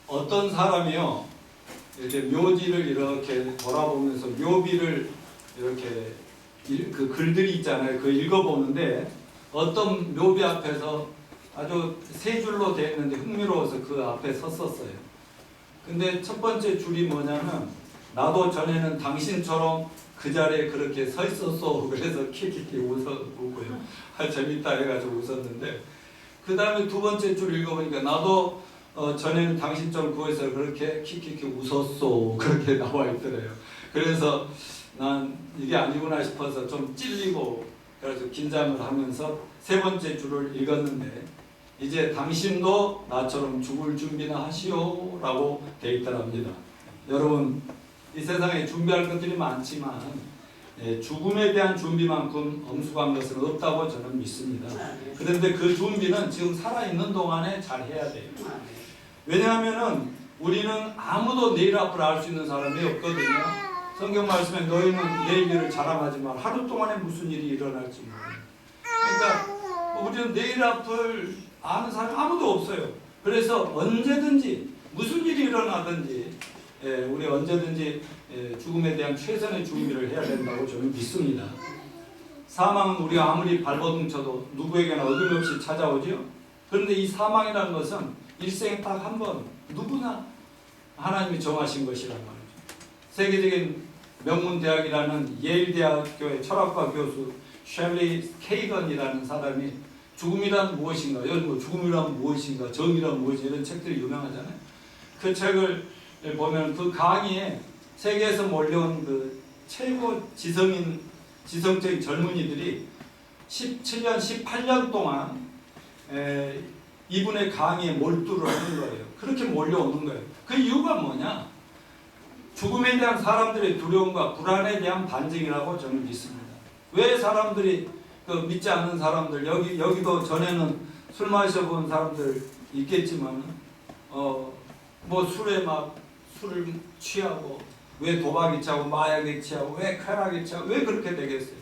어떤 사람이요, 이렇게 묘지를 이렇게 돌아보면서 묘비를 이렇게 그 글들이 있잖아요. 그 읽어보는데 어떤 묘비 앞에서 아주 세 줄로 되어 있는데 흥미로워서 그 앞에 섰었어요. 근데 첫 번째 줄이 뭐냐면 나도 전에는 당신처럼 그 자리에 그렇게 서 있었어. 그래서 키키키 웃고요. 재밌다 해가지고 웃었는데 그 다음에 두 번째 줄 읽어보니까 나도 전에는 당신처럼 그거에서 그렇게 키키키 웃었어. 그렇게 나와 있더래요. 그래서 난 이게 아니구나 싶어서 좀 찔리고 그래서 긴장을 하면서 세 번째 줄을 읽었는데 이제 당신도 나처럼 죽을 준비나 하시오 라고 되어 있더랍니다. 여러분 이 세상에 준비할 것들이 많지만 죽음에 대한 준비만큼 엄숙한 것은 없다고 저는 믿습니다. 그런데 그 준비는 지금 살아있는 동안에 잘 해야 돼요. 왜냐하면 우리는 아무도 내일 앞을 알 수 있는 사람이 없거든요. 성경 말씀에 너희는 내일 일을 자랑하지만 하루 동안에 무슨 일이 일어날지 모르는. 그러니까 우리는 내일 앞을 아는 사람이 아무도 없어요. 그래서 언제든지 무슨 일이 일어나든지 우리 언제든지 죽음에 대한 최선의 준비를 해야 된다고 저는 믿습니다. 사망은 우리가 아무리 발버둥 쳐도 누구에게나 어김없이 찾아오죠. 그런데 이 사망이라는 것은 일생에 딱 한 번 누구나 하나님이 정하신 것이란 말이죠. 세계적인 명문대학이라는 예일대학교의 철학과 교수 셸리 케이건이라는 사람이 죽음이란 무엇인가, 죽음이란 무엇인가, 정의란 무엇인가 이런 책들이 유명하잖아요. 그 책을 보면 그 강의에 세계에서 몰려온 그 최고 지성적인 젊은이들이 17년, 18년 동안 이분의 강의에 몰두를 하는 거예요. 그렇게 몰려오는 거예요. 그 이유가 뭐냐? 죽음에 대한 사람들의 두려움과 불안에 대한 반증이라고 저는 믿습니다. 왜 사람들이 믿지 않는 사람들 여기도 전에는 술 마셔본 사람들 있겠지만 뭐 술에 막 술을 취하고 왜 도박에 취하고 마약에 취하고 왜 쾌락에 취하고 왜 그렇게 되겠어요?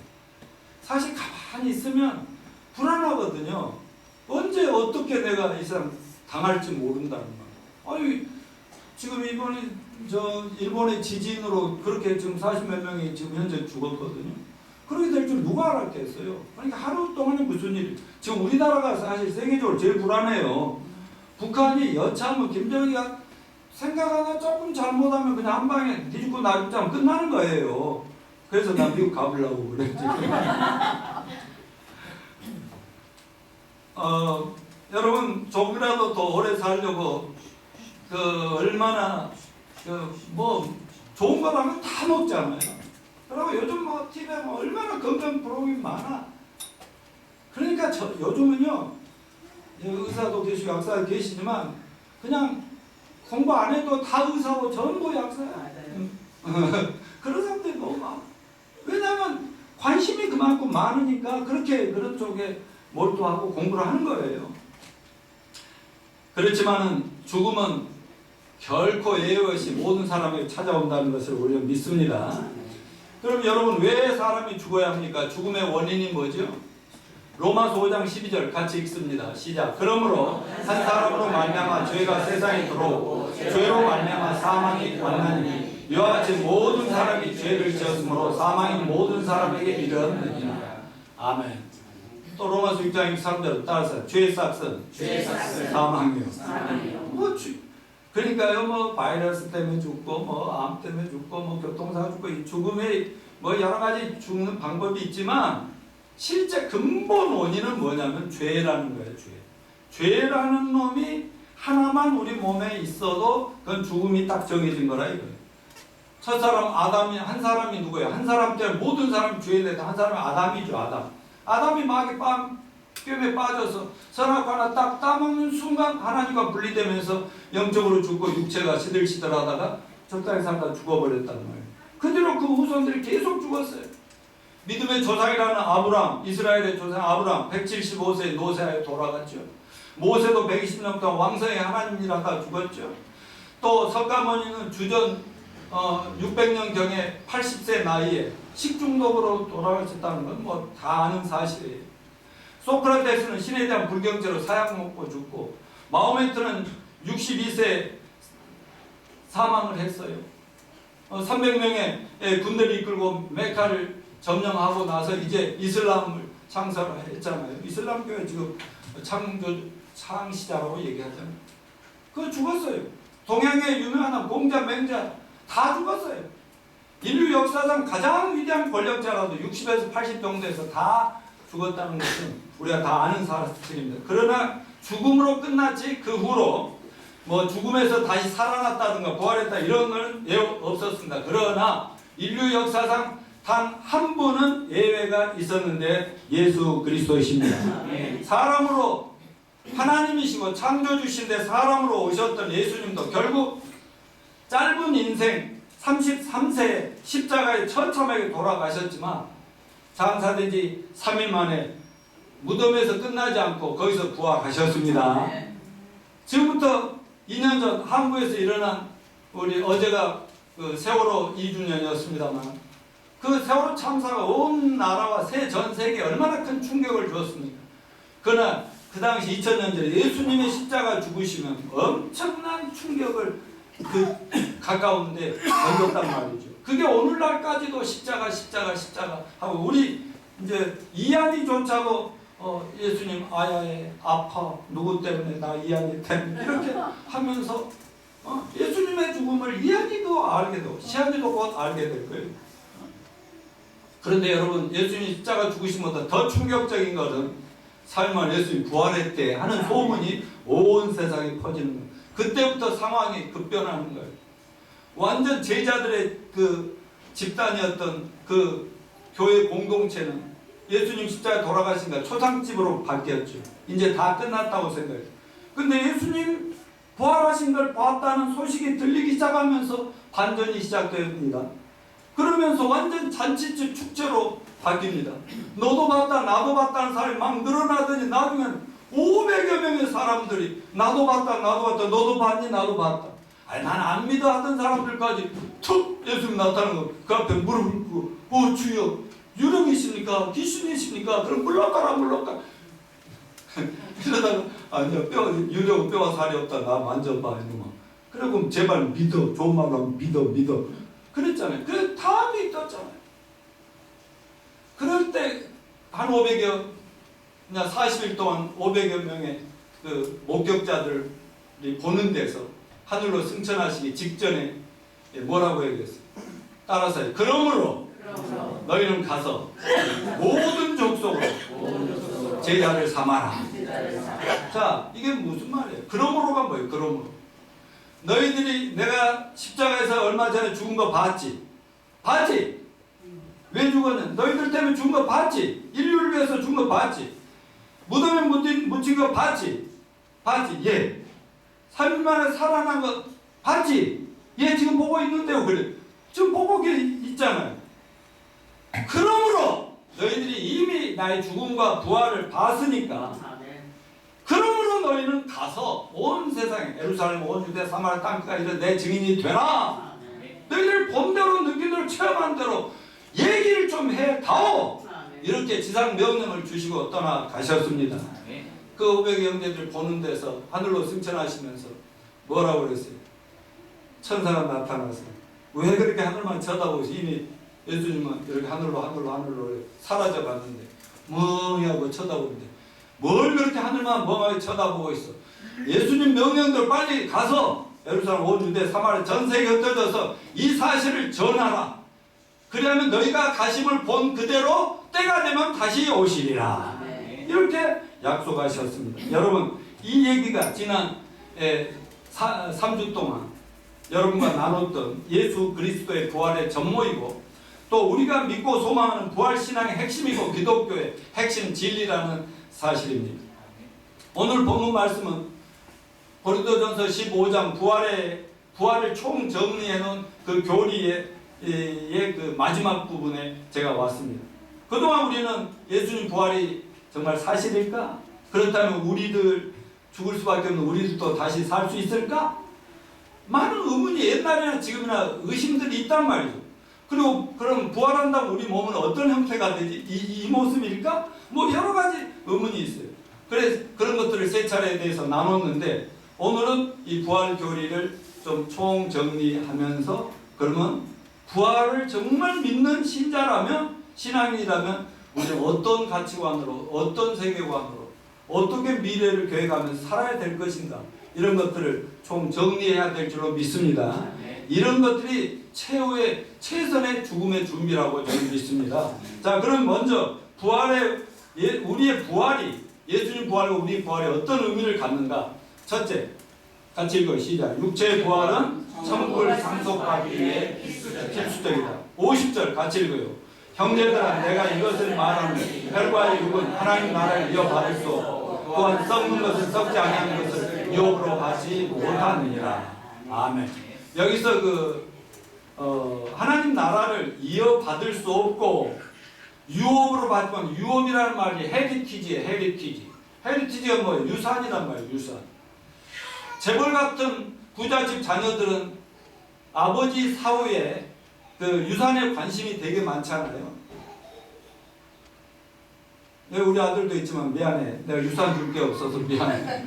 사실 가만히 있으면 불안하거든요. 언제 어떻게 내가 이 사람 당할지 모른다는 거예요. 아니 지금 이번에 일본의 지진으로 그렇게 지금 40몇 명이 지금 현재 죽었거든요. 그렇게 될 줄 누가 알았겠어요? 그러니까 하루 동안에 무슨 일, 지금 우리나라가 사실 세계적으로 제일 불안해요. 북한이 여차하면 김정일이가 생각 하나 조금 잘못하면 그냥 한 방에 뒤집고 놔주자면 끝나는 거예요. 그래서 난 미국 가보려고 그랬지. 여러분 조금이라도 더 오래 살려고 얼마나 뭐 좋은 거 하면 다 먹잖아요. 그리고 요즘 뭐 TV에 뭐 얼마나 건강 프로그램이 많아. 그러니까 요즘은요 의사도 계시고 약사도 계시지만 그냥 공부 안 해도 다 의사고 전부 약사야. 그런 사람들이 너무 많아. 왜냐하면 관심이 그만큼 많으니까 그렇게 그런 쪽에 몰두하고 공부를 하는 거예요. 그렇지만은 죽음은 결코 예외 없이 모든 사람에게 찾아온다는 것을 우리는 믿습니다. 그럼 여러분 왜 사람이 죽어야 합니까? 죽음의 원인이 뭐죠? 로마서 5장 12절 같이 읽습니다. 시작. 그러므로 한 사람으로 말미암아 죄가 세상에 들어오고 죄로 말미암아 사망이 왔나니 이와 같이 모든 사람이 죄를 지었으므로 사망이 모든 사람에게 이르렀느니라. 아멘. 또 로마서 6장 23절 따라서 죄의 삭은 사망이요. 그러니까요 뭐 바이러스 때문에 죽고 뭐 암 때문에 죽고 뭐 교통사고 죽고 이 죽음에 뭐 여러 가지 죽는 방법이 있지만 실제 근본 원인은 뭐냐면 죄라는 거예요. 죄라는 놈이 하나만 우리 몸에 있어도 그건 죽음이 딱 정해진 거라 이거예요. 첫 사람 아담이 한 사람이 누구예요? 한 사람 때문에 모든 사람이 죄에 대해서 한 사람이 아담이죠. 아담이 마귀 뺨에 빠져서 선악과 하나 딱 따먹는 순간 하나님과 분리되면서 영적으로 죽고 육체가 시들시들하다가 적당히 살다 죽어버렸단 말이에요. 그대로 그 후손들이 계속 죽었어요. 믿음의 조상이라는 아브람, 이스라엘의 조상 아브람 175세 노새하에 돌아갔죠. 모세도 120년 동안 왕성의 하나님이라가 죽었죠. 또 석가모니는 주전 600년경에 80세 나이에 식중독으로 돌아가셨다는 건 뭐 다 아는 사실이에요. 소크라테스는 신에 대한 불경죄로 사약 먹고 죽고, 마호메트는 62세 사망을 했어요. 300명의 군대를 이끌고 메카를 점령하고 나서 이제 이슬람을 창설을 했잖아요. 이슬람교회 지금 창시자라고 얘기하잖아요. 그거 죽었어요. 동양의 유명한 공자, 맹자 다 죽었어요. 인류 역사상 가장 위대한 권력자라도 60에서 80 정도에서 다 죽었다는 것은 우리가 다 아는 사실입니다. 그러나 죽음으로 끝났지 그 후로 뭐 죽음에서 다시 살아났다든가 부활했다 이런 건 없었습니다. 그러나 인류 역사상 단 한 분은 예외가 있었는데 예수 그리스도이십니다. 사람으로 하나님이시고 창조주신데 사람으로 오셨던 예수님도 결국 짧은 인생 33세에 십자가에 처참하게 돌아가셨지만 장사된 지 3일 만에 무덤에서 끝나지 않고 거기서 부활하셨습니다. 지금부터 2년 전 한국에서 일어난 우리 어제가 그 세월호 2주년이었습니다만 그 세월호 참사가 온 나라와 전 세계에 얼마나 큰 충격을 주었습니까? 그러나 그 당시 2000년 전에 예수님의 십자가 죽으시면 엄청난 충격을 가까운데 던졌단 말이죠. 그게 오늘날까지도 십자가 하고 우리 이제 이한이조차도 예수님 아야에 아파 누구 때문에 나 이한이 때문에 이렇게 하면서 예수님의 죽음을 이한이도 알게 되고 시한이도 곧 알게 될 거예요. 그런데 여러분 예수님 십자가 죽으심보다 더 충격적인 것은 3일 만에 예수님이 부활했대 하는 소문이 온 세상에 퍼지는 거예요. 그때부터 상황이 급변하는 거예요. 완전 제자들의 그 집단이었던 그 교회 공동체는 예수님 십자가에 돌아가신가 초상집으로 바뀌었죠. 이제 다 끝났다고 생각해요. 근데 예수님 부활하신 걸 봤다는 소식이 들리기 시작하면서 반전이 시작됩니다. 그러면서 완전 잔치집 축제로 바뀝니다. 너도 봤다 나도 봤다는 사람이 막 늘어나더니 나중엔 500여 명의 사람들이 나도 봤다 너도 봤니 나도 봤다. 아니 난 안 믿어 하던 사람들까지 툭 예수님 나타나는 거 그 앞에 무릎을 꿇고 주여 유령이십니까 귀신이십니까 그럼 물러가라 이러다가 아니야 유령 뼈와 살이 없다 나 만져봐 이놈아. 그리고 제발 믿어 좋은 말로 하면 믿어 그랬잖아요. 그래 다 믿었잖아요. 그럴 때 한 500여 그냥 40일 동안 500여 명의 그 목격자들이 보는 데서 하늘로 승천하시기 직전에 뭐라고 얘기했어요? 따라서 그러므로 너희는 가서 모든 족속으로 제자를 삼아라. 자 이게 무슨 말이에요? 그러므로가 뭐예요? 그러므로 너희들이 내가 십자가에서 얼마 전에 죽은 거 봤지? 왜 죽었냐? 너희들 때문에 죽은 거 봤지? 인류를 위해서 죽은 거 봤지? 무덤에 묻힌 거 봤지? 예. 3일 만에 살아난 거 봤지? 예, 지금 보고 있는데요. 그래. 지금 보고 있잖아요. 그러므로 너희들이 이미 나의 죽음과 부활을 봤으니까 그러므로 너희는 가서 온 세상에 예루살렘, 온 유대, 사마리아 땅까지 이런 내 증인이 되라. 너희들 본 대로 느낀 대로 체험한 대로 얘기를 좀 해다오. 이렇게 지상 명령을 주시고 떠나가셨습니다. 그 500의 형제들 보는 데서 하늘로 승천하시면서 뭐라고 그랬어요? 천사가 나타났어요. 왜 그렇게 하늘만 쳐다보시? 이미 예수님은 이렇게 하늘로 사라져갔는데 멍하니 하고 쳐다보는데 뭘 그렇게 하늘만 멍하게 쳐다보고 있어? 예수님 명령대로 빨리 가서 예루살렘, 온 유대, 사마리아 전 세계에 흩어져서 이 사실을 전하라. 그리하면 너희가 가심을 본 그대로 때가 되면 다시 오시리라. 이렇게 약속하셨습니다. 여러분 이 얘기가 지난 3주 동안 여러분과 나눴던 예수 그리스도의 부활의 전모이고 또 우리가 믿고 소망하는 부활신앙의 핵심이고 기독교의 핵심 진리라는 사실입니다. 오늘 본문 말씀은 고린도전서 15장 부활을 총정리해 놓은 그 교리의 그 마지막 부분에 제가 왔습니다. 그동안 우리는 예수님 부활이 정말 사실일까? 그렇다면 우리들 죽을 수밖에 없는 우리들도 다시 살 수 있을까? 많은 의문이 옛날이나 지금이나 의심들이 있단 말이죠. 그리고 그럼 부활한다면 우리 몸은 어떤 형태가 되지? 이 모습일까? 뭐 여러 가지 의문이 있어요. 그래서 그런 것들을 세 차례에 대해서 나눴는데 오늘은 이 부활 교리를 좀 총정리하면서, 그러면 부활을 정말 믿는 신자라면, 신앙인이라면 우리 어떤 가치관으로, 어떤 세계관으로, 어떻게 미래를 계획하면서 살아야 될 것인가, 이런 것들을 총정리해야 될 줄로 믿습니다. 이런 것들이 최선의 죽음의 준비라고 저는 믿습니다. 자, 그럼 먼저 우리의 부활이, 예수님 부활과 우리 부활이 어떤 의미를 갖는가? 첫째, 같이 읽어요. 시작. 육체의 부활은 천국을 상속하기 위해 필수적이다. 50절 같이 읽어요. 형제들아, 내가 이것을 말하는 혈과의 육은 하나님 나라를 이어받을 수 없고 또한 썩는 것을 썩지 아니하는 것을 유업으로 받지 못하느니라. 아멘. 여기서 하나님 나라를 이어받을 수 없고 유업으로 받지만, 유업이라는 말이 헤리티지예요. 헤리티지가 뭐예요? 유산이란 말이에요. 유산. 재벌 같은 부잣집 자녀들은 아버지 사후에 유산에 관심이 되게 많잖아요. 우리 아들도 있지만 미안해. 내가 유산 줄 게 없어서 미안해.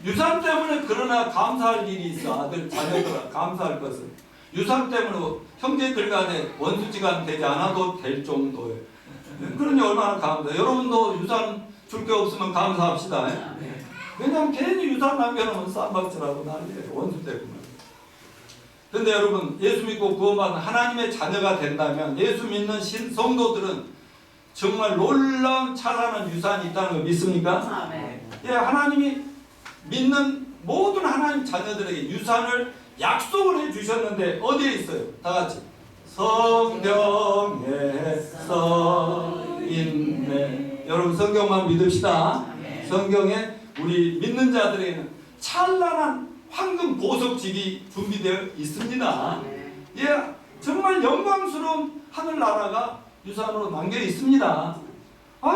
유산 때문에 그러나 감사할 일이 있어. 아들 자녀들 감사할 것은 유산 때문에 형제들 간에 원수지간 되지 않아도 될 정도예요. 그러니 얼마나 감사해요. 여러분도 유산 줄 게 없으면 감사합시다. 왜냐하면 괜히 유산 남겨놓으면 쌈박질하고 난리예요. 원수 때문에. 근데 여러분, 예수 믿고 구원받은 하나님의 자녀가 된다면, 예수 믿는 성도들은 정말 놀라운 찬란한 유산이 있다는 거 믿습니까? 예, 하나님이 믿는 모든 하나님 자녀들에게 유산을 약속을 해주셨는데 어디에 있어요? 다 같이. 성경에 써있네. 여러분, 성경만 믿읍시다. 성경에 우리 믿는 자들에게는 찬란한 황금 보석집이 준비되어 있습니다. 예, 정말 영광스러운 하늘나라가 유산으로 남겨 있습니다.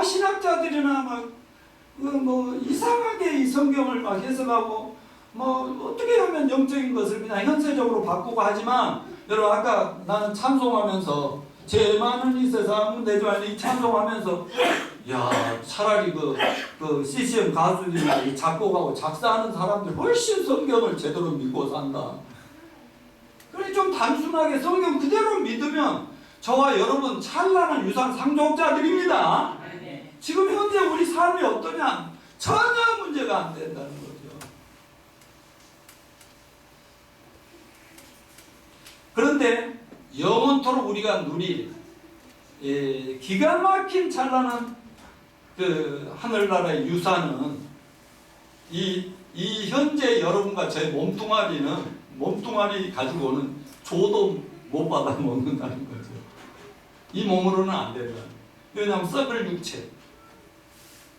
신학자들이나 이상하게 이 성경을 해석하고 어떻게 하면 영적인 것을 그냥 현세적으로 바꾸고 하지만, 여러분, 아까 나는 찬송하면서 죄 많은 이 세상 내 주 안에 찬송하면서, 야, 차라리 CCM 가수들이나 이 작곡하고 작사하는 사람들 훨씬 성경을 제대로 믿고 산다. 그래, 좀 단순하게 성경 그대로 믿으면 저와 여러분 찬란한 유산 상속자들입니다. 지금 현재 우리 삶이 어떠냐? 전혀 문제가 안 된다는 거죠. 그런데 영원토록 우리가 누릴 기가 막힌 찬란한 하늘나라의 유산은 이 현재 여러분과 제 몸뚱아리 가지고는 조도 못 받아 먹는다는 거죠. 이 몸으로는 안 된다. 왜냐하면 썩을 육체.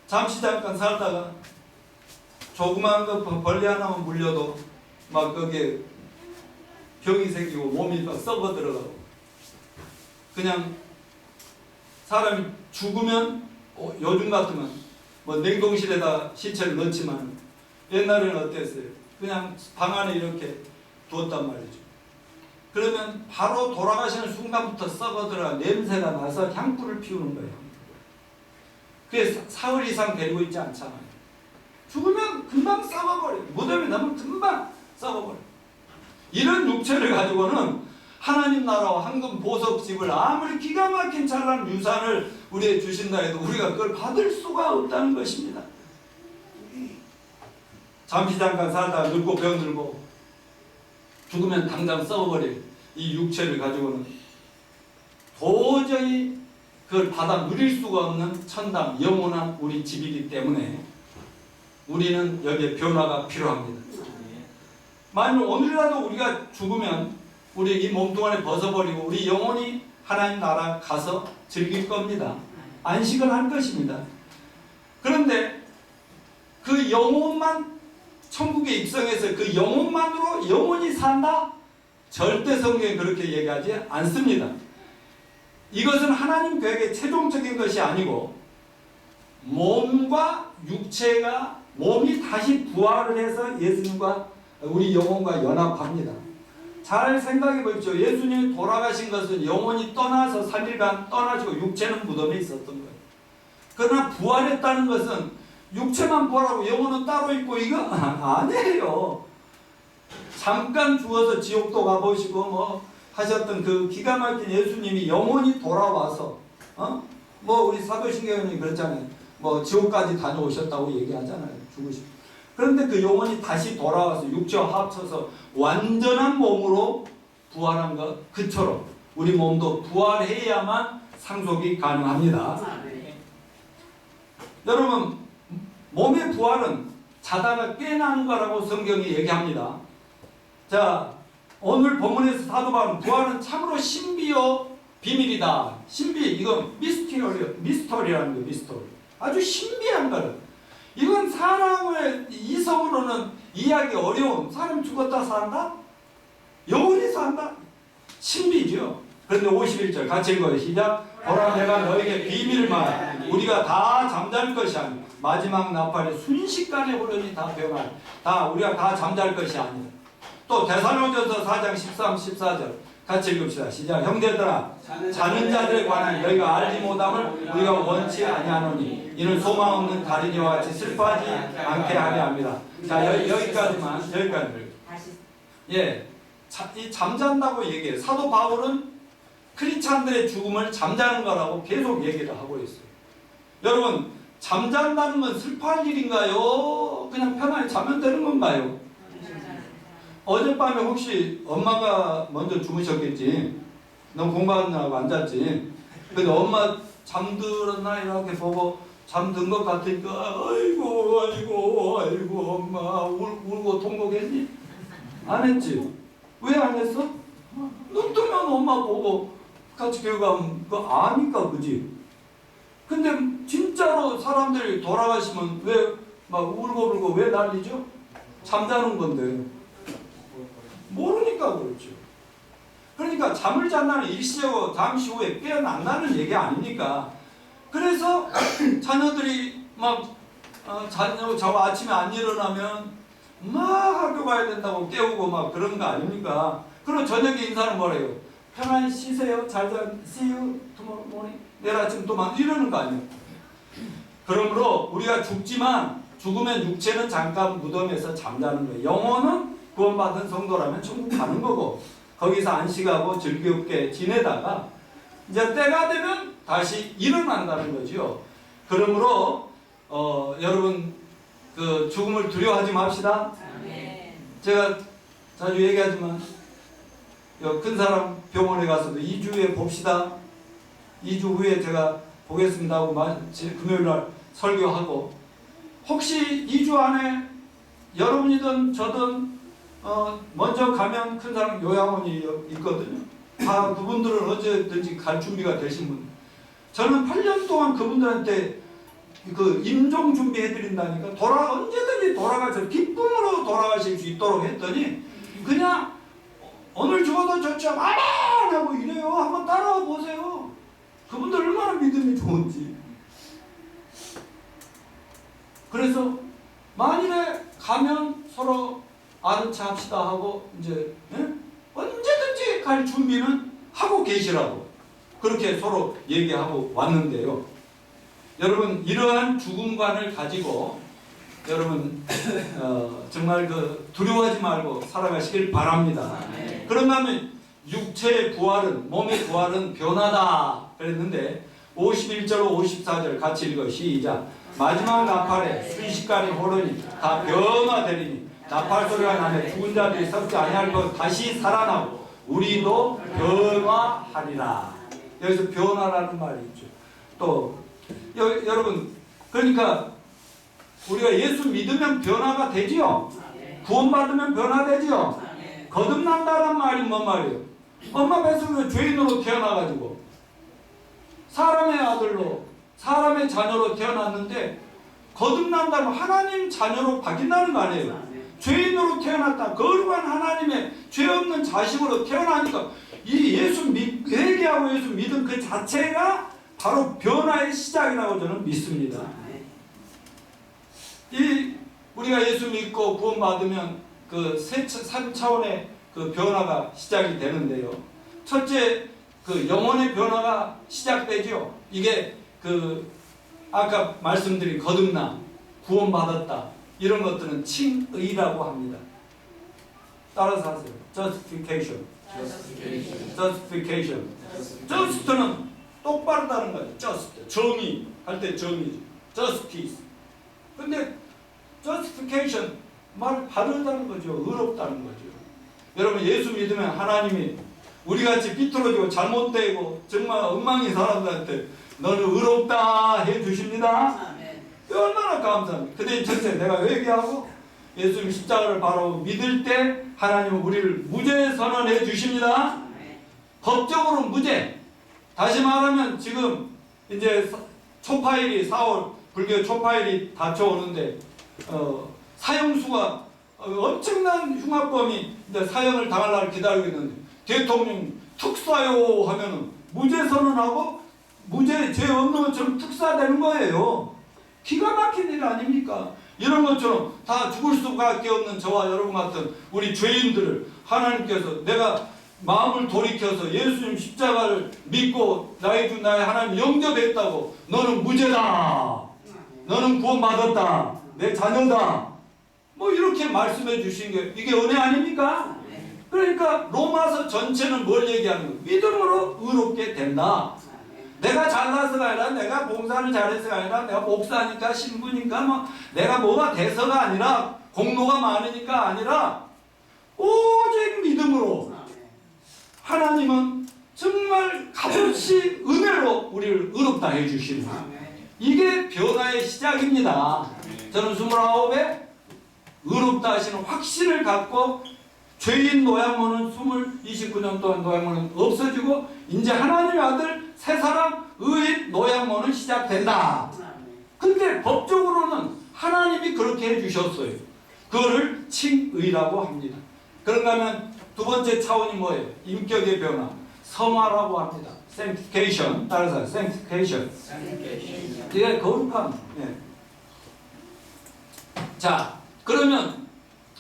잠시 잠깐 살다가 조그만 벌레 하나만 물려도 막 거기에 병이 생기고 몸이 막 썩어 들어가고, 그냥 사람이 죽으면 요즘 같으면 냉동실에다 시체를 넣지만 옛날에는 어땠어요? 그냥 방 안에 이렇게 두었단 말이죠. 그러면 바로 돌아가시는 순간부터 썩어 들어가 냄새가 나서 향불을 피우는 거예요. 그게 사흘 이상 데리고 있지 않잖아요. 죽으면 금방 썩어버려요. 무덤에 넣으면 금방 썩어버려요. 이런 육체를 가지고는 하나님 나라와 황금 보석집을 아무리 기가 막힌 찬란한 유산을 우리에게 주신다 해도 우리가 그걸 받을 수가 없다는 것입니다. 잠시 잠깐 살다가 늙고 병들고 죽으면 당장 썩어버릴 이 육체를 가지고는 도저히 그걸 받아 누릴 수가 없는 천당, 영원한 우리 집이기 때문에 우리는 여기에 변화가 필요합니다. 만약 오늘이라도 우리가 죽으면 우리 이 몸뚱아리 벗어버리고 우리 영혼이 하나님 나라 가서 즐길 겁니다. 안식을 할 것입니다. 그런데 그 영혼만 천국에 입성해서 그 영혼만으로 영혼이 산다? 절대 성경이 그렇게 얘기하지 않습니다. 이것은 하나님 계획의 최종적인 것이 아니고 몸과 육체가 몸이 다시 부활을 해서 예수님과 우리 영혼과 연합합니다. 잘 생각해 보십시오. 예수님이 돌아가신 것은 영혼이 떠나서 3일간 떠나시고 육체는 무덤에 있었던 거예요. 그러나 부활했다는 것은 육체만 부활하고 영혼은 따로 있고 이거 아니에요. 잠깐 죽어서 지옥도 가보시고 뭐 하셨던 그 기가 막힌 예수님이 영원히 돌아와서 뭐 우리 사도신경이 그렇잖아요. 뭐 지옥까지 다녀오셨다고 얘기하잖아요. 죽으시고. 그런데 그 영혼이 다시 돌아와서 육체와 합쳐서 완전한 몸으로 부활한 것 그처럼 우리 몸도 부활해야만 상속이 가능합니다. 여러분 몸의 부활은 자다가 깨나는 거라고 성경이 얘기합니다. 자, 오늘 본문에서 사도 바울은 부활은 참으로 신비요 비밀이다. 신비, 이건 미스터리라는 거예요. 미스터리. 아주 신비한 거예요. 이건 사람의 이성으로는 이해하기 어려운, 사람 죽었다 산다? 영원히 산다? 신비죠. 그런데 51절 같이 읽어요. 시작. 보라 내가 너에게 비밀을 말하라. 우리가 다 잠잘 것이 아니라 마지막 나팔이 순식간에 오르니 다 변할. 다 우리가 다 잠잘 것이 아니라. 또 데살로니가서 4장 13, 14절 같이 읽읍시다. 시작. 형제들아 자는 자들에 관한 너희가 알지 못함을 우리가 원치 아니하노니 이는 소망 없는 다리니와 같이 슬퍼하지 않게 하려 합니다. 자 여기까지만 여기까지. 예, 이 잠잔다고 얘기해요. 사도 바울은 크리스찬들의 죽음을 잠자는 거라고 계속 얘기를 하고 있어요. 여러분 잠잔다는 건 슬퍼할 일인가요? 그냥 편하게 자면 되는 건가요? 어젯밤에 혹시 엄마가 먼저 주무셨겠지. 넌 공부하느라고 앉았지. 근데 엄마 잠들었나 이렇게 보고 잠든 것 같으니까 아이고 엄마 울고 통곡했니? 안 했지? 왜 안 했어? 눈 뜨면 엄마 보고 같이 교회 가면 그거 아니까 그지? 근데 진짜로 사람들이 돌아가시면 왜 막 울고 왜 난리죠? 잠자는 건데 모르니까 그렇죠. 그러니까 잠을 잔다는 일시하고 잠시 후에 깨어난다는 얘기 아닙니까? 그래서 자녀들이 막 자녀 자고 아침에 안 일어나면 막 학교 가야 된다고 깨우고 막 그런 거 아닙니까? 그리고 저녁에 인사는 뭐래요? 편안히 쉬세요. 잘 자. See you tomorrow morning. 내일 아침 또 막 이러는 거 아니에요? 그러므로 우리가 죽지만 죽으면 육체는 잠깐 무덤에서 잠자는 거예요. 영혼은 구원받은 성도라면 천국 가는 거고 거기서 안식하고 즐겁게 지내다가 이제 때가 되면 다시 일어난다는 거죠. 그러므로 여러분 그 죽음을 두려워하지 맙시다. 제가 자주 얘기하지만 큰 사람 병원에 가서도 2주 후에 봅시다. 2주 후에 제가 보겠습니다 하고 금요일날 설교하고 혹시 2주 안에 여러분이든 저든 먼저 가면 큰 사람 요양원이 있거든요. 다 그분들은 언제든지 갈 준비가 되신 분. 저는 8년 동안 그분들한테 그 임종 준비해드린다니까 언제든지 돌아가서 기쁨으로 돌아가실 수 있도록 했더니 그냥 오늘 죽어도 좋죠. 아멘! 하고 이래요. 한번 따라와 보세요. 그분들 얼마나 믿음이 좋은지. 그래서 만일에 가면 서로 아는 체 합시다 하고 이제 언제든지 갈 준비는 하고 계시라고 그렇게 서로 얘기하고 왔는데요. 여러분 이러한 죽음관을 가지고 여러분 정말 그 두려워하지 말고 살아가시길 바랍니다. 그런다면 육체의 부활은 몸의 부활은 변하다 그랬는데 51절 54절 같이 읽어 시작. 마지막 나팔에 순식간에 호르니 다 변화되리니 나팔 소리가 나면 죽은 자들이 썩지 아니할 것 다시 살아나고 우리도 변화하리라. 여기서 변화라는 말이 있죠. 또 여러분 그러니까 우리가 예수 믿으면 변화가 되지요. 구원받으면 변화되지요. 거듭난다는 말이 뭔 말이에요? 엄마 뱃속에 죄인으로 태어나가지고 사람의 아들로 사람의 자녀로 태어났는데 거듭난다면 하나님 자녀로 바뀐다는 거 아니에요. 죄인으로 태어났다. 거룩한 하나님의 죄 없는 자식으로 태어나니까 이 예수 회개하고 예수 믿음 그 자체가 바로 변화의 시작이라고 저는 믿습니다. 이 우리가 예수 믿고 구원받으면 그 3차원의 그 변화가 시작이 되는데요. 첫째, 그 영혼의 변화가 시작되죠. 이게 그 아까 말씀드린 거듭남, 구원받았다 이런 것들은 칭의라고 합니다. 따라서 하세요. justification. justification. just는 똑바르다는 거죠. just. 정의. 할 때 정의죠. justice. 근데 justification 말 바르다는 거죠. 의롭다는 거죠. 여러분 예수 믿으면 하나님이 우리같이 삐뚤어지고 잘못되고 정말 엉망인 사람들한테 너는 의롭다 해주십니다. 얼마나 감사합니다. 그때 전체 내가 회개하고 예수님 십자가를 바로 믿을 때 하나님은 우리를 무죄 선언해 주십니다. 법적으로 무죄. 다시 말하면 지금 이제 초파일이 4월 불교 초파일이 닫혀오는데 사형수가 엄청난 흉악범이 이제 사형을 당할 날 기다리고 있는데 대통령 특사요 하면은 무죄 선언하고 무죄 죄 없는 것처럼 특사되는 거예요. 기가 막힌 일 아닙니까? 이런 것처럼 다 죽을 수밖에 없는 저와 여러분 같은 우리 죄인들을 하나님께서 내가 마음을 돌이켜서 예수님 십자가를 믿고 나의 주 나의 하나님 영접했다고 너는 무죄다. 너는 구원받았다. 내 자녀다. 뭐 이렇게 말씀해 주신 게 이게 은혜 아닙니까? 그러니까 로마서 전체는 뭘 얘기하는 거예요? 믿음으로 의롭게 된다. 내가 잘나서가 아니라 내가 봉사를 잘해서가 아니라 내가 목사니까 신부니까 뭐 내가 뭐가 돼서가 아니라 공로가 많으니까 아니라 오직 믿음으로 하나님은 정말 값없이 은혜로 우리를 의롭다 해주시는 이게 변화의 시작입니다. 저는 29에 의롭다 하시는 확신을 갖고 죄인 노양모는 29년 동안 노양모는 없어지고 이제 하나님의 아들 새 사람 의인 노양모는 시작된다. 근데 법적으로는 하나님이 그렇게 해주셨어요. 그거를 칭의라고 합니다. 그런가 하면 두 번째 차원이 뭐예요? 인격의 변화. 성화라고 합니다. sanctification. 따라서 sanctification. 이게 거룩함. 네. 자, 그러면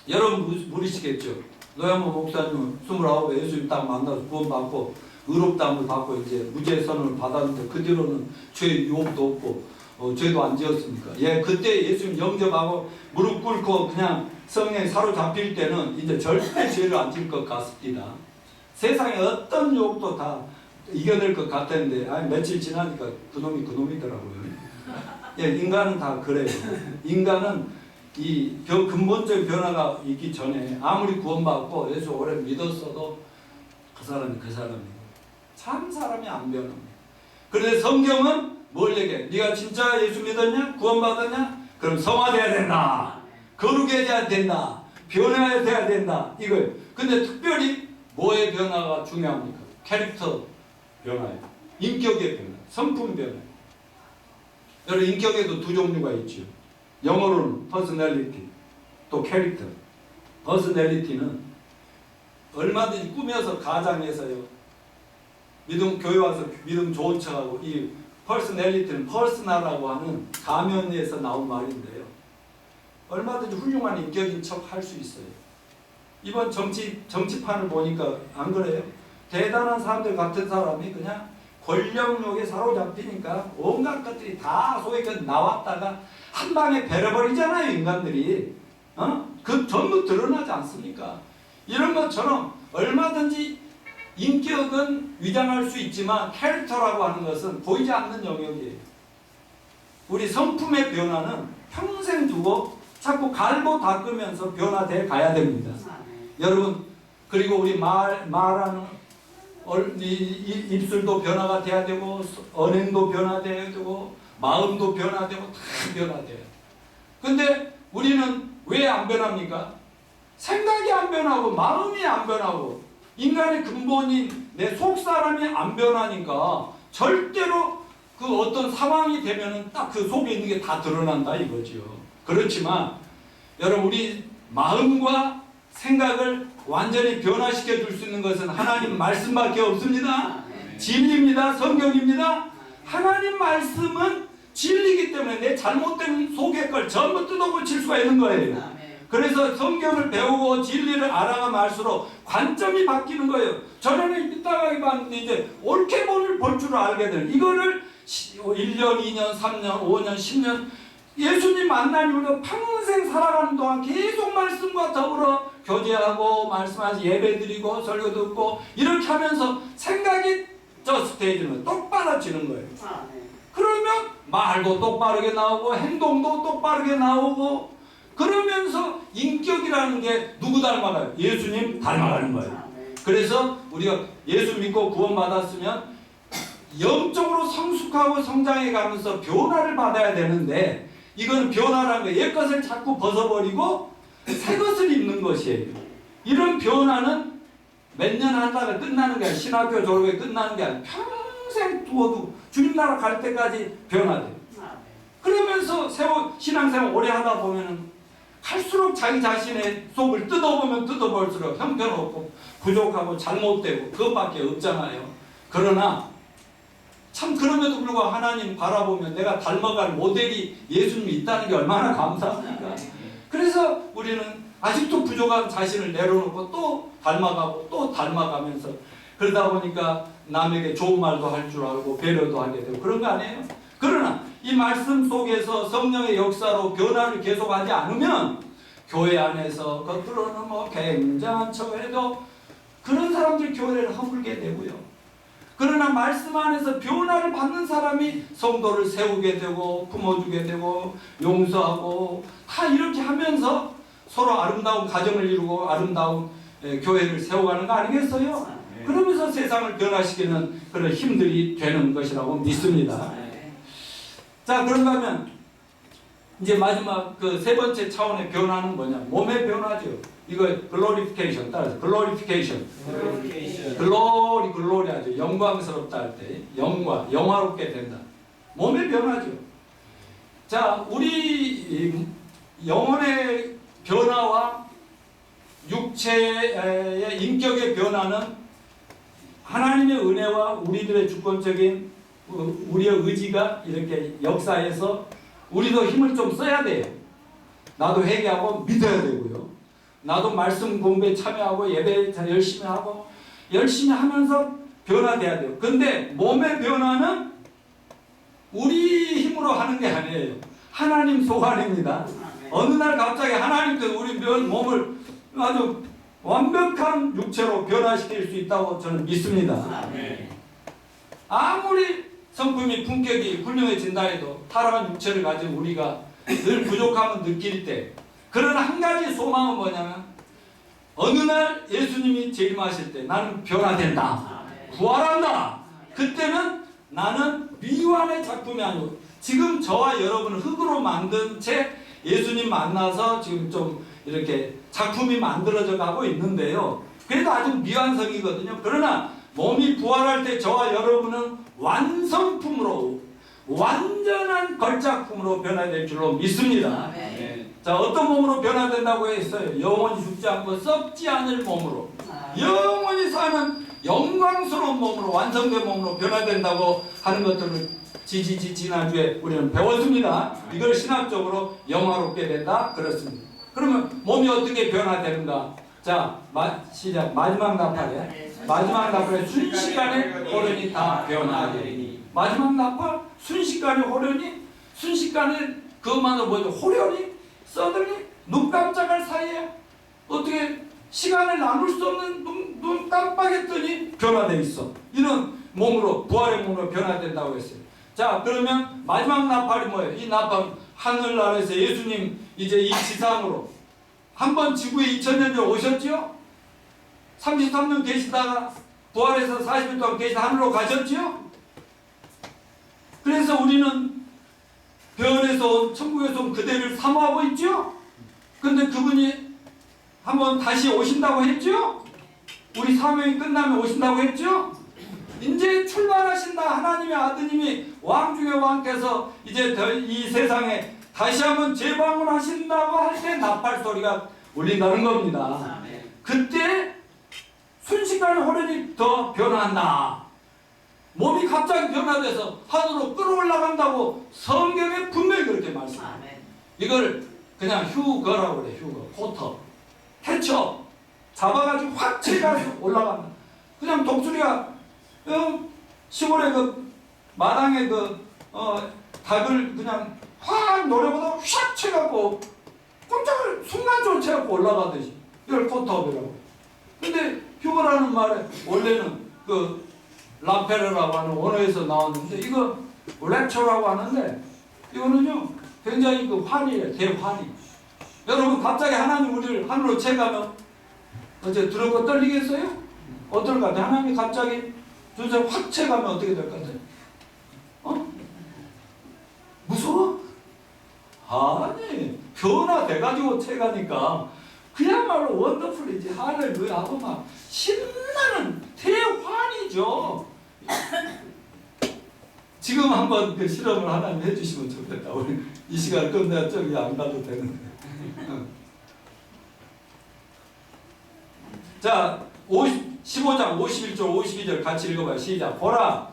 여러분 물으시겠죠. 노양모 목사님은 29에 예수님 딱 만나서 구원받고 의롭다함을 받고 이제 무죄 선언을 받았는데 그 뒤로는 죄 유혹도 없고 죄도 안 지었습니까? 예, 그때 예수님 영접하고 무릎 꿇고 그냥 성령에 사로잡힐 때는 이제 절대 죄를 안 질 것 같습니다. 세상에 어떤 유혹도 다 이겨낼 것 같았는데 며칠 지나니까 그놈이 그놈이더라고요. 예, 인간은 다 그래요. 인간은 이 근본적인 변화가 있기 전에 아무리 구원받고 예수 오래 믿었어도 그 사람이 그 사람이고 참 사람이 안 변합니다. 그런데 성경은 뭘 얘기해? 네가 진짜 예수 믿었냐? 구원받았냐? 그럼 성화돼야 된다. 거룩해져야 된다. 변화해야 된다. 이거예요. 근데 특별히 뭐의 변화가 중요합니까? 캐릭터 변화예요. 인격의 변화, 성품 변화. 여러분 인격에도 두 종류가 있죠. 영어로는 personality, 또 캐릭터. personality는 얼마든지 꾸며서 가장해서요. 믿음 교회 와서 믿음 좋은 척하고 이 personality는 personal라고 하는 가면에서 나온 말인데요. 얼마든지 훌륭한 인격인 척 할 수 있어요. 이번 정치판을 보니까 안 그래요? 대단한 사람들 같은 사람이 그냥 권력욕에 사로잡히니까 온갖 것들이 다 소위 나왔다가 한 방에 베려버리잖아요, 인간들이. 그 전부 드러나지 않습니까? 이런 것처럼 얼마든지 인격은 위장할 수 있지만 캐릭터라고 하는 것은 보이지 않는 영역이에요. 우리 성품의 변화는 평생 두고 자꾸 갈고 닦으면서 변화돼 가야 됩니다. 여러분, 그리고 우리 말하는 입술도 변화가 돼야 되고 언행도 변화돼야 되고 마음도 변화되고 다 변화돼요. 근데 우리는 왜 안 변합니까? 생각이 안 변하고 마음이 안 변하고 인간의 근본인 내 속사람이 안 변하니까 절대로 그 어떤 상황이 되면은 딱 그 속에 있는 게 다 드러난다 이거죠. 그렇지만 여러분 우리 마음과 생각을 완전히 변화시켜 줄 수 있는 것은 하나님 말씀밖에 없습니다. 진리입니다. 성경입니다. 하나님 말씀은 진리이기 때문에 내 잘못된 속의 걸 전부 뜯어고칠 수가 있는 거예요. 그래서 성경을 배우고 진리를 알아가면할수록 관점이 바뀌는 거예요. 전에는 믿다가 봤는데 이제 옳게 볼 줄 알게 되는 이거를 1년, 2년, 3년, 5년, 10년 예수님 만난 이후로 평생 살아가는 동안 계속 말씀과 더불어 교제하고 말씀하시 예배 드리고 설교 듣고 이렇게 하면서 생각이 저 스테이지는 똑바라지는 거예요. 그러면 말도 똑바르게 나오고 행동도 똑바르게 나오고 그러면서 인격이라는 게 누구 닮아가요? 예수님 닮아가는 거예요. 그래서 우리가 예수 믿고 구원받았으면 영적으로 성숙하고 성장해 가면서 변화를 받아야 되는데 이건 변화라는 거예요. 옛것을 자꾸 벗어버리고 새것을 입는 것이에요. 이런 변화는 몇 년 하다가 끝나는 게 아니라 신학교 졸업에 끝나는 게 아니라 평생 두어도 주님 나라 갈 때까지 변화돼요. 그러면서 신앙생활 오래 하다 보면은 갈수록 자기 자신의 속을 뜯어보면 뜯어볼수록 형편없고 부족하고 잘못되고 그것밖에 없잖아요. 그러나 참 그럼에도 불구하고 하나님 바라보면 내가 닮아갈 모델이 예수님이 있다는 게 얼마나 감사합니까? 그래서 우리는 아직도 부족한 자신을 내려놓고 또 닮아가고 또 닮아가면서 그러다 보니까 남에게 좋은 말도 할 줄 알고 배려도 하게 되고 그런 거 아니에요? 그러나 이 말씀 속에서 성령의 역사로 변화를 계속하지 않으면 교회 안에서 겉으로는 뭐 굉장한 척해도 그런 사람들 교회를 허물게 되고요. 그러나 말씀 안에서 변화를 받는 사람이 성도를 세우게 되고 품어주게 되고 용서하고 다 이렇게 하면서 서로 아름다운 가정을 이루고 아름다운 교회를 세워가는 거 아니겠어요? 그러면서 세상을 변화시키는 그런 힘들이 되는 것이라고 믿습니다. 자, 그런가 하면 이제 마지막 그 세 번째 차원의 변화는 뭐냐? 몸의 변화죠. 이거 글로리피케이션 따라서 글로리피케이션. 글로리 하죠. 영광스럽다 할 때 영화롭게 된다. 몸의 변화죠. 자, 우리 영혼의 변화와 육체의 인격의 변화는 하나님의 은혜와 우리들의 주권적인 우리의 의지가 이렇게 역사해서 우리도 힘을 좀 써야 돼요. 나도 회개하고 믿어야 되고요. 나도 말씀 공부에 참여하고 예배 열심히 하고 열심히 하면서 변화돼야 돼요. 근데 몸의 변화는 우리 힘으로 하는 게 아니에요. 하나님 소관입니다. 어느 날 갑자기 하나님께서 우리 몸을 아주 완벽한 육체로 변화시킬 수 있다고 저는 믿습니다. 아무리 성품이 품격이 훌륭해진다 해도 타락한 육체를 가진 우리가 늘 부족함을 느낄 때 그러나 한 가지 소망은 뭐냐면 어느 날 예수님이 재림하실 때 나는 변화된다. 부활한다. 그때는 나는 미완의 작품이 아니고 지금 저와 여러분은 흙으로 만든 채 예수님 만나서 지금 좀 이렇게 작품이 만들어져 가고 있는데요. 그래도 아직 미완성이거든요. 그러나 몸이 부활할 때 저와 여러분은 완성품으로 완전한 걸작품으로 변화될 줄로 믿습니다. 자, 어떤 몸으로 변화된다고 했어요? 영원히 죽지 않고 썩지 않을 몸으로 영원히 사는 영광스러운 몸으로 완성된 몸으로 변화된다고 하는 것들을 지난주에 우리는 배웠습니다. 이걸 신학적으로 영화롭게 된다 그렇습니다. 그러면 몸이 어떻게 변화되는가? 자, 시작. 마지막 나팔에 순식간에 호련이 다 변화되리니. 마지막 나팔 순식간에 호련이 순식간에 그것만으로 뭐죠? 호련이 서들이 눈 깜짝할 사이에 어떻게 시간을 나눌 수 없는 눈 깜빡했더니 변화되어 있어. 이런 몸으로 부활의 몸으로 변화된다고 했어요. 자, 그러면 마지막 나팔이 뭐예요? 이 나팔 하늘나라에서 예수님 이제 이 지상으로 한번 지구에 2000년 전에 오셨죠? 33년 계시다가 부활해서 40일 동안 계시다 하늘로 가셨죠? 그래서 우리는 변에서 온 천국에서 온 그대를 사모하고 있죠? 근데 그분이 한번 다시 오신다고 했죠? 우리 사명이 끝나면 오신다고 했죠? 이제 출발하신다. 하나님의 아드님이 왕 중의 왕께서 이제 이 세상에 다시 한번 재방문하신다고 할 때 나팔 소리가 울린다는 겁니다. 그때 순식간에 호련이 더 변화한다. 몸이 갑자기 변화돼서 하늘로 끌어올라간다고 성경에 분명히 그렇게 말씀합니다. 이걸 그냥 휴거라고 그래. 휴거, 포터, 캐쳐 잡아가지고 확 치가지고 올라간다. 그냥 독수리가 시골에 그 마당에 닭을 그냥 확 노래보다 휙 쳐갖고 깜짝을 순간적으로 쳐갖고 올라가듯이 이걸 포트업이라고. 근데 휴거라는 말에 원래는 그 라페르라고 하는 원어에서 나왔는데 이거 랩처라고 하는데 이거는요 굉장히 그 환희예요. 대환희. 여러분 갑자기 하나님 우리를 하늘로 채가면 어째 두렵고 떨리겠어요? 어떨 것 같아요? 하나님이 갑자기 두 사람 확 채가면 어떻게 될 것 같아요? 무서워? 아니 변화돼가지고 채가니까 그야말로 원더풀이지. 할렐루야 하고 막 신나는 대환이죠. 지금 한번 그 실험을 하나님 해주시면 좋겠다. 우리 이 시간 끝내야 저기 안 가도 되는데. 자, 15장 51절 52절 같이 읽어봐요. 시작. 보라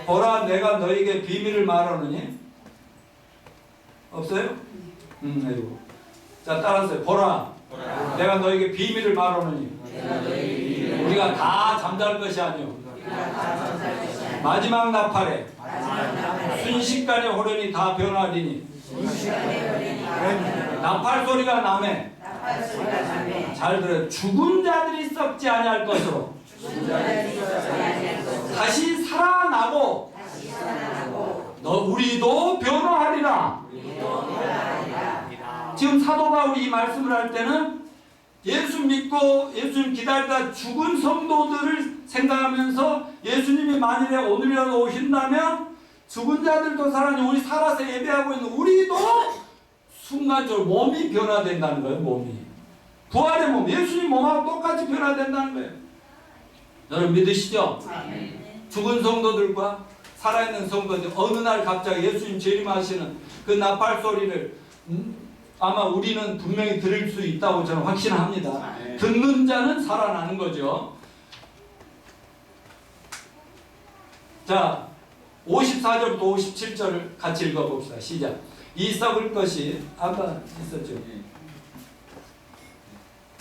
보라 내가 너에게 비밀을 말하느니 없어요? 아이고. 자 따라서요. 보라 내가 너에게 비밀을 말하느니 우리가 다 잠잘 것이 아니오 마지막 나팔에 순식간에 호련이 다 변하리니 나팔 소리가 나매 잘 들어요. 죽은 자들이 썩지 아니할 것으로 다시 살아나고 우리도 변화하리라. 지금 사도 바울이 이 말씀을 할 때는 예수 믿고 예수님 기다리다 죽은 성도들을 생각하면서 예수님이 만일에 오늘이라도 오신다면 죽은 자들도 살아나니 우리 살아서 예배하고 있는 우리도 순간적으로 몸이 변화된다는 거예요. 몸이 부활의 몸, 예수님 몸하고 똑같이 변화된다는 거예요. 여러분 믿으시죠? 죽은 성도들과 살아있는 성도들 어느 날 갑자기 예수님 재림하시는 그 나팔 소리를 아마 우리는 분명히 들을 수 있다고 저는 확신합니다. 듣는 자는 살아나는 거죠. 자 54절부터 57절을 같이 읽어봅시다. 시작. 이 썩을 것이 아까 있었죠.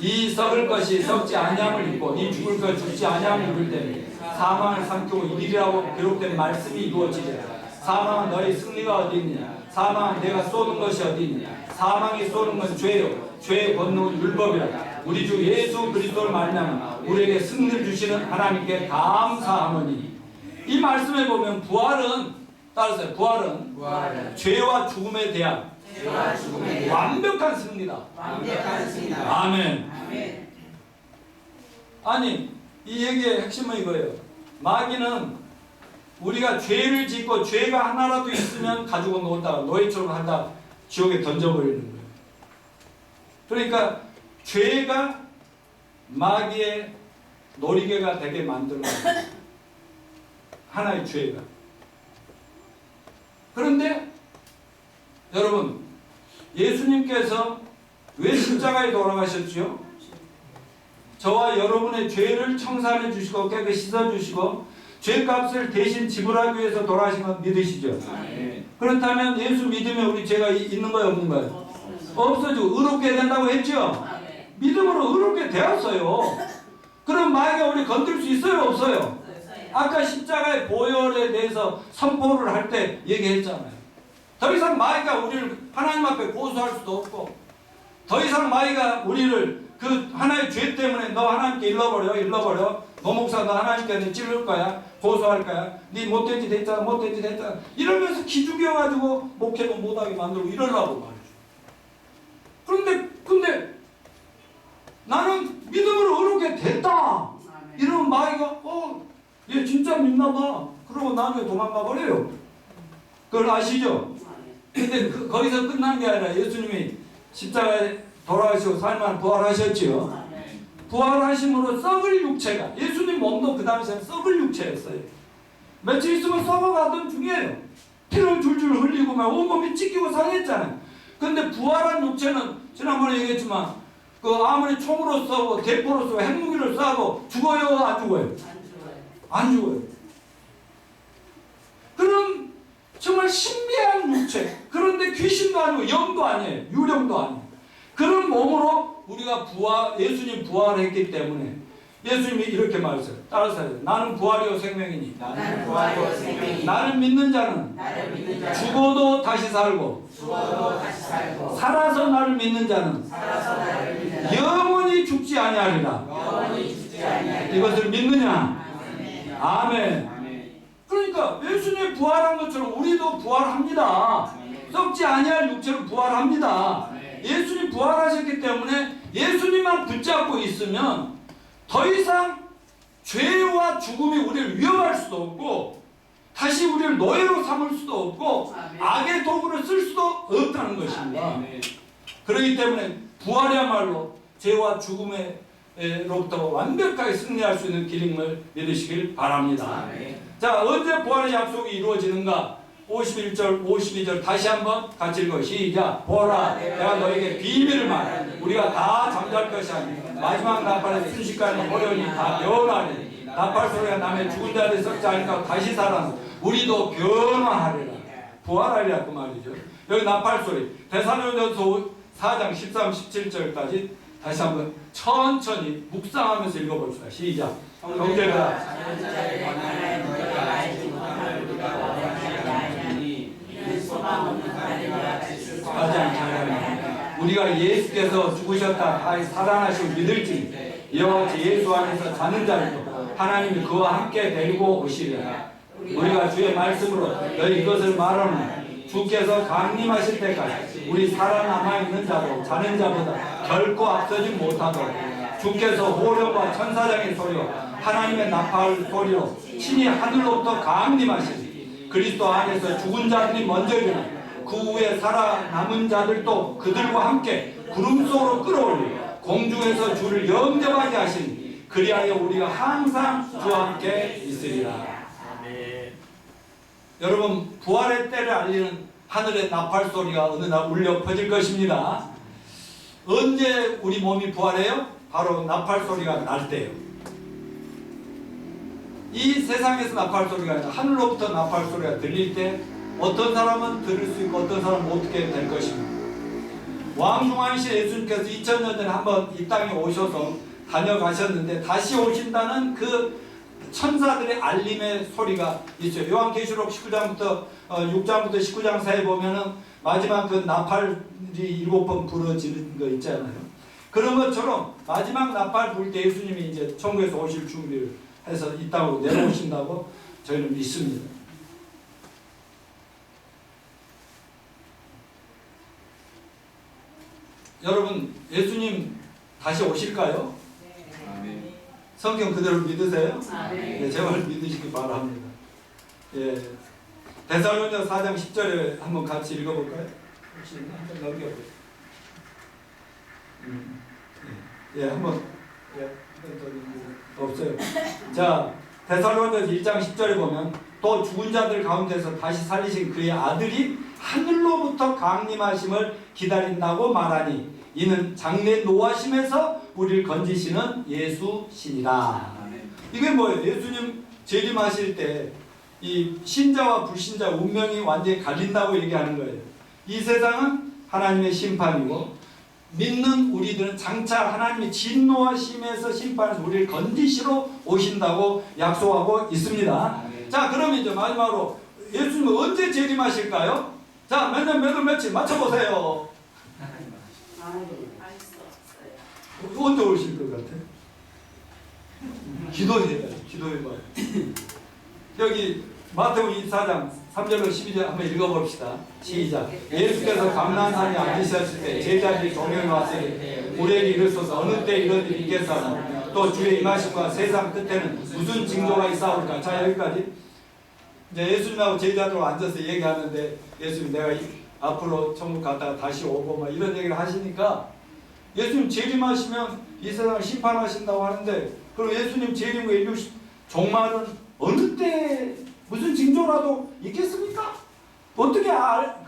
이 썩을 것이 썩지 아니함을 입고 이 죽을 것 죽지 아니함을 입을 때는 사망을 삼키고 이리라고 기록된 말씀이 이루어지리라. 사망은 너의 승리가 어디 있느냐? 사망은 내가 쏘는 것이 어디 있느냐? 사망이 쏘는 것은 죄요 죄의 권능은 율법이라. 우리 주 예수 그리스도를 말미암아 우리에게 승리를 주시는 하나님께 감사하노니. 이 말씀에 보면 부활은 따라서요. 부활은 죄와 죽음에 대한 완벽한 승리다. 아멘. 아니 이 얘기의 핵심은 이거예요. 마귀는 우리가 죄를 짓고 죄가 하나라도 있으면 가지고 놓았다가 노예처럼 한다 지옥에 던져버리는 거예요. 그러니까 죄가 마귀의 놀이개가 되게 만드는 거예요. 하나의 죄가. 그런데 여러분 예수님께서 왜 십자가에 돌아가셨죠? 저와 여러분의 죄를 청산해 주시고 깨끗이 씻어 주시고 죄값을 대신 지불하기 위해서 돌아가신 건 믿으시죠? 그렇다면 예수 믿으면 우리 죄가 있는 거예요, 없는 거예요? 없어지고 의롭게 된다고 했죠? 믿음으로 의롭게 되었어요. 그럼 마귀가 우리 건들 수 있어요, 없어요? 아까 십자가의 보혈에 대해서 선포를 할 때 얘기했잖아요. 더 이상 마귀가 우리를 하나님 앞에 고소할 수도 없고 더 이상 마귀가 우리를 그 하나의 죄 때문에 너 하나님께 일러버려 너 목사 너 하나님께 찔릴 거야 고소할 거야 네 못된 짓 했잖아 이러면서 기죽여가지고 목회도 못하게 만들고 이러려고 말이죠. 근데 나는 믿음으로 의롭게 됐다 이러면 마귀가 얘 진짜 믿나봐 그러고 나중에 도망가 버려요. 그걸 아시죠? 근데 거기서 끝난 게 아니라 예수님이 십자가에 돌아가시고 살만 부활하셨지요. 부활하심으로 썩을 육체가 예수님 몸도 그 당시에는 썩을 육체였어요. 며칠 있으면 썩어가던 중이에요. 피를 줄줄 흘리고 막 온몸이 찢기고 상했잖아요. 근데 부활한 육체는 지난번에 얘기했지만 그 아무리 총으로 쏘고 대포로 쏘고 핵무기를 쏴도 죽어요 안 죽어요? 안 죽어요. 그런 정말 신비한 육체 그런데 귀신도 아니고 영도 아니에요. 유령도 아니에요. 그런 몸으로 우리가 예수님 부활했기 때문에 예수님이 이렇게 말했어요. 따라서 해요. 나는 부활이요 생명이니 나는 부활이요 생명이니 나를 믿는 자는 나를 믿는 자는 죽어도 다시 살고 죽어도 다시 살고 살아서 나를 믿는 자는 살아서 나를 믿는 자는 영원히 죽지 아니하리라. 영원히 죽지 아니하리라. 이것을 믿느냐? 아멘. 아멘. 아멘. 그러니까 예수님이 부활한 것처럼 우리도 부활합니다. 썩지 아니할 육체로 부활합니다. 예수님 부활하셨기 때문에 예수님만 붙잡고 있으면 더 이상 죄와 죽음이 우리를 위협할 수도 없고 다시 우리를 노예로 삼을 수도 없고 악의 도구를 쓸 수도 없다는 것입니다. 그렇기 때문에 부활이야말로 죄와 죽음으로부터 완벽하게 승리할 수 있는 길임을 믿으시길 바랍니다. 자, 언제 부활의 약속이 이루어지는가? 51절, 52절 다시 한번 같이 읽어. 시작. 보라, 내가 너에게 비밀을 말하니 우리가 다 잠잘 것이 아니라 마지막 나팔에 순식간에 호련히 다 변하니 나팔 소리가 나면 죽은 자들이 썩지 않을까 다시 살아나 우리도 변화하리라. 부활하리라 그 말이죠. 여기 나팔 소리 데살로니가서 4장 13, 17절까지 다시 한번 천천히 묵상하면서 읽어봅시다. 시작. 형제들아 자는 자를 관하여 너희가 알지 못함을 우리가 원하지 아니하니 이는 소망 없는 자들과 같이 하지 않게 우리가 예수께서 죽으셨다 하여 살아나시고 믿을지 이와 예수 안에서 자는 자들도 하나님이 그와 함께 데리고 오시리라. 우리가 주의 말씀으로 너희 이것을 말하노니 주께서 강림하실 때까지 우리 살아남아 있는 자도 자는 자보다 결코 앞서지 못하도록 주께서 호령과 천사장의 소리와 하나님의 나팔 소리로 친히 하늘로부터 강림하시니 그리스도 안에서 죽은 자들이 먼저 일어나 그 후에 살아남은 자들도 그들과 함께 구름 속으로 끌어올리고 공중에서 주를 영접하게 하시니 그리하여 우리가 항상 주와 함께 있으리라. 여러분 부활의 때를 알리는 하늘의 나팔 소리가 어느 날 울려 퍼질 것입니다. 언제 우리 몸이 부활해요? 바로 나팔 소리가 날 때예요. 이 세상에서 나팔 소리가 아니라 하늘로부터 나팔 소리가 들릴 때 어떤 사람은 들을 수 있고 어떤 사람은 어떻게 될 것입니다. 왕중왕이신 예수님께서 2000년 전에 한번 이 땅에 오셔서 다녀가셨는데 다시 오신다는 그 천사들의 알림의 소리가 있어요. 요한계시록 19장부터 6장부터 19장 사이에 보면은 마지막 그 나팔이 7번 부러지는 거 있잖아요. 그런 것처럼 마지막 나팔 불 때 예수님이 이제 천국에서 오실 준비를 해서 이 땅으로 내려오신다고 저희는 믿습니다. 여러분 예수님 다시 오실까요? 성경 그대로 믿으세요? 네, 제발 믿으시기 바랍니다. 예, 데살로니가 4장 10절에 한번 같이 읽어볼까요? 혹시 한번 넘겨보세요. 예, 한번 없어요. 자, 데살로니가 1장 10절에 보면 또 죽은 자들 가운데서 다시 살리신 그의 아들이 하늘로부터 강림하심을 기다린다고 말하니 이는 장래 노하심에서 우리를 건지시는 예수시니라. 이게 뭐예요? 예수님 재림하실 때 이 신자와 불신자 운명이 완전히 갈린다고 얘기하는 거예요. 이 세상은 하나님의 심판이고 믿는 우리들은 장차 하나님의 진노하심에서 심판해서 우리를 건지시러 오신다고 약속하고 있습니다. 자, 그러면 이제 마지막으로 예수님은 언제 재림하실까요? 자, 몇 년, 몇 월, 며칠 맞춰보세요. 언제 오실 것 같아? 기도해봐요. 기도해봐요. 여기 마태복음 24장 3절로 12절 한번 읽어봅시다. 시작. 예수께서 감난산에 앉으셨을 때 제자들이 종영에 왔으니 우리에게 이르소서 어느 때 이런 일이 있겠사오며 또 주의 임하심과 세상 끝에는 무슨 징조가 있사올까. 자, 여기까지 이제 예수님하고 제자들 앉아서 얘기하는데 예수님 내가 앞으로 천국 갔다가 다시 오고 막 이런 얘기를 하시니까 예수님 재림하시면 이 세상을 심판하신다고 하는데 그럼 예수님 재림과 인류 종말은 어느 때 무슨 징조라도 있겠습니까? 어떻게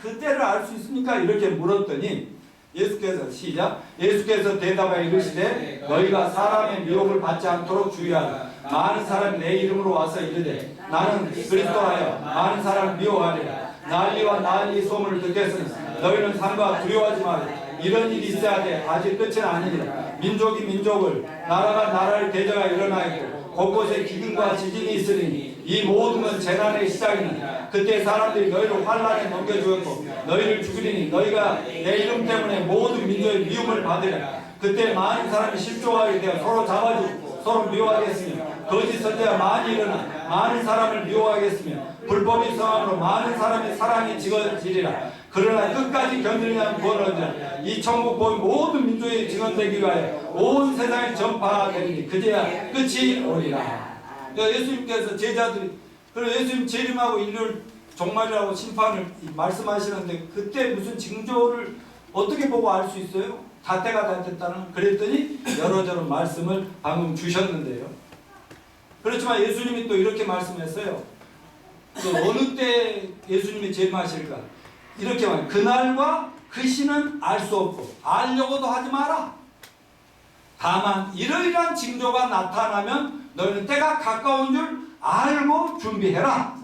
그때를 알 수 있습니까? 이렇게 물었더니 예수께서 시작. 예수께서 대답하여 이르시되 너희가 사람의 미혹을 받지 않도록 주의하라. 많은 사람이 내 이름으로 와서 이르되 나는 그리스도하여 많은 사람을 미워하리라. 난리와 난리 소문을 듣겠으니 너희는 삼가 두려워하지 말라. 이런 일이 있어야 돼. 아직 끝은 아니니라. 민족이 민족을, 나라가 나라를 대적하 일어나 있고 곳곳에 기근과 지진이 있으니 이 모든 건 재난의 시작이니 그때 사람들이 너희를 환란에 넘겨주었고 너희를 죽이리니 너희가 내 이름 때문에 모든 민족의 미움을 받으리라. 그때 많은 사람이 실족하게 되어 서로 잡아주고 서로 미워하겠으며 거짓 선지자 많이 일어나 많은 사람을 미워하겠으며 불법이 성함으로 많은 사람의 사랑이 지어지리라. 그러나 끝까지 견디려면 구원하리라. 이 천국 복이 모든 민족에 증언되기 위하여 온 세상에 전파되리니 그제야 끝이 오리라. 예수님께서 제자들이, 그리고 예수님 재림하고 인류를 종말이라고 심판을 말씀하시는데 그때 무슨 징조를 어떻게 보고 알 수 있어요? 다 때가 다 됐다는. 그랬더니 여러저러 말씀을 방금 주셨는데요. 그렇지만 예수님이 또 이렇게 말씀했어요. 또 어느 때 예수님이 재림하실까? 이렇게 말해요. 그날과 그 시는 알 수 없고 알려고도 하지 마라. 다만 이러이러한 징조가 나타나면 너희는 때가 가까운 줄 알고 준비해라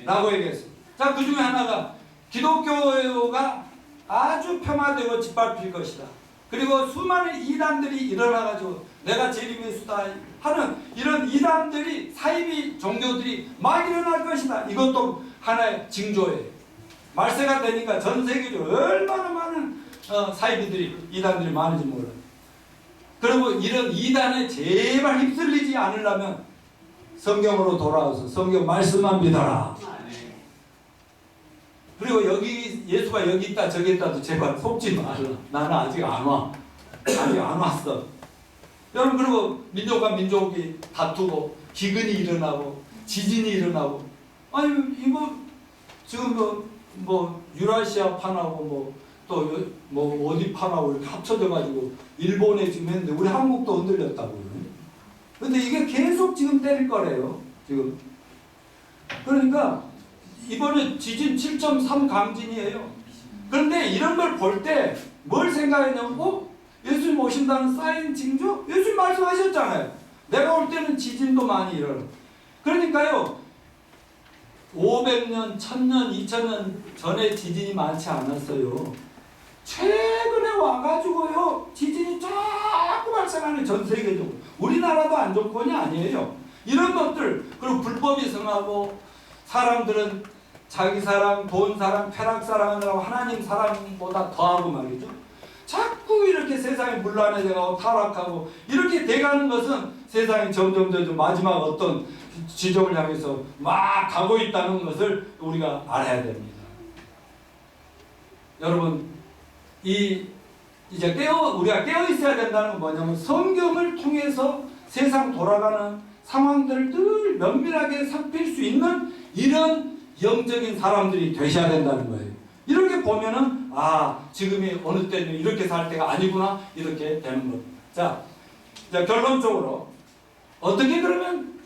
라고 얘기했어요. 자, 그 중에 하나가 기독교가 아주 평화되고 짓밟힐 것이다. 그리고 수많은 이단들이 일어나가지고 내가 재림의 수다 하는 이런 이단들이, 사이비 종교들이 막 일어날 것이다. 이것도 하나의 징조예요. 말세가 되니까 전 세계적으로 얼마나 많은 사이비들이, 이단들이 많은지 몰라요. 그리고 이런 이단에 제발 휩쓸리지 않으려면 성경으로 돌아와서 성경 말씀만 믿어라. 그리고 여기 예수가 여기 있다 저기 있다도 제발 속지 말라. 나는 아직 안 와. 아직 안 왔어. 여러분, 그리고 민족과 민족이 다투고 기근이 일어나고 지진이 일어나고, 아니 이거 지금 뭐 유라시아 판하고 또 뭐 어디 판하고 이렇게 합쳐져 가지고 일본에 지금 했는데 우리 한국도 흔들렸다고요. 근데 이게 계속 지금 때릴 거래요. 지금. 그러니까 이번에 지진 7.3 강진이에요. 그런데 이런 걸 볼 때 뭘 생각했냐면, 예수님 오신다는 사인 징조? 예수님 말씀하셨잖아요. 내가 올 때는 지진도 많이 일어나. 그러니까요, 500년, 1000년, 2000년 전에 지진이 많지 않았어요. 최근에 와가지고요, 지진이 자꾸 발생하는, 전 세계적으로. 우리나라도 안 좋건이 아니에요. 이런 것들, 그리고 불법이 성하고 사람들은 자기 사랑, 돈 사랑, 쾌락 사랑을 하고 하나님 사랑보다 더하고 말이죠. 자꾸 이렇게 세상이 문란해져가고 타락하고 이렇게 돼가는 것은 세상이 점점 마지막 어떤 지점을 향해서 막 가고 있다는 것을 우리가 알아야 됩니다. 여러분, 이제 우리가 깨어 있어야 된다는 건 뭐냐면, 성경을 통해서 세상 돌아가는 상황들을 늘 면밀하게 살필 수 있는 이런 영적인 사람들이 되셔야 된다는 거예요. 이렇게 보면은, 지금이 어느 때는 이렇게 살 때가 아니구나, 이렇게 되는 겁니다. 자, 결론적으로 어떻게 그러면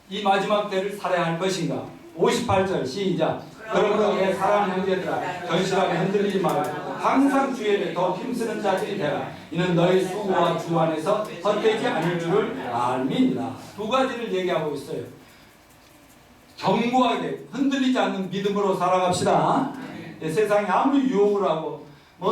이 마지막 때를 살아야 할 것인가? 58절 시작. 그러므로 내 사랑하는 형제들아, 견실하게 흔들리지 말고 항상 주의 일에 더 힘쓰는 자들이 되라. 이는 너희 수고와 주 안에서 헛되지 않을 줄을 알미니라. 두 가지를 얘기하고 있어요. 견고하게 흔들리지 않는 믿음으로 살아갑시다. 세상이 아무리 유혹을 하고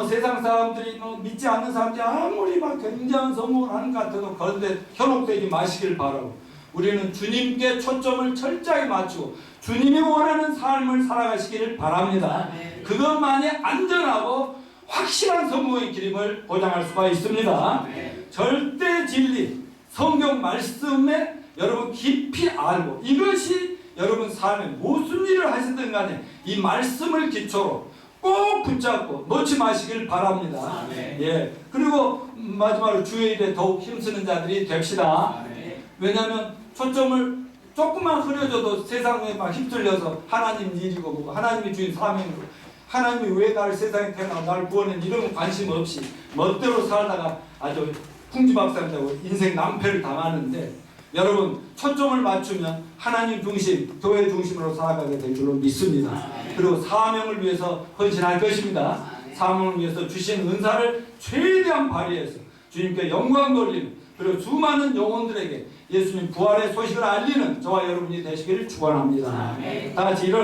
세상 사람들이 믿지 않는 사람들이 아무리 막 굉장한 성공을 하는 것 같아도 그런데 현혹되지 마시길 바라고, 우리는 주님께 초점을 철저히 맞추고 주님이 원하는 삶을 살아가시기를 바랍니다. 그것만이 안전하고 확실한 성공의 길임을 보장할 수가 있습니다. 절대 진리, 성경 말씀에 여러분 깊이 알고, 이것이 여러분 삶에 무슨 일을 하시든 간에 이 말씀을 기초로 꼭 붙잡고 놓지 마시길 바랍니다. 그리고 마지막으로 주의 일에 더욱 힘쓰는 자들이 됩시다. 왜냐하면 초점을 조금만 흐려져도 세상에 막 휩쓸려서 하나님 일이고 뭐고 하나님이 주인 사명이고 하나님이 왜 나를 세상에 태어나고 나를 구원했는지 이런 관심 없이 멋대로 살다가 아주 풍지박산 되고 인생 낭패를 당하는데, 여러분 초점을 맞추면 하나님 중심, 교회 중심으로 살아가게 될 줄로 믿습니다. 그리고 사명을 위해서 헌신할 것입니다. 사명을 위해서 주신 은사를 최대한 발휘해서 주님께 영광 돌리는, 그리고 수많은 영혼들에게 예수님 부활의 소식을 알리는 저와 여러분이 되시기를 축원합니다. 다 같이 일어나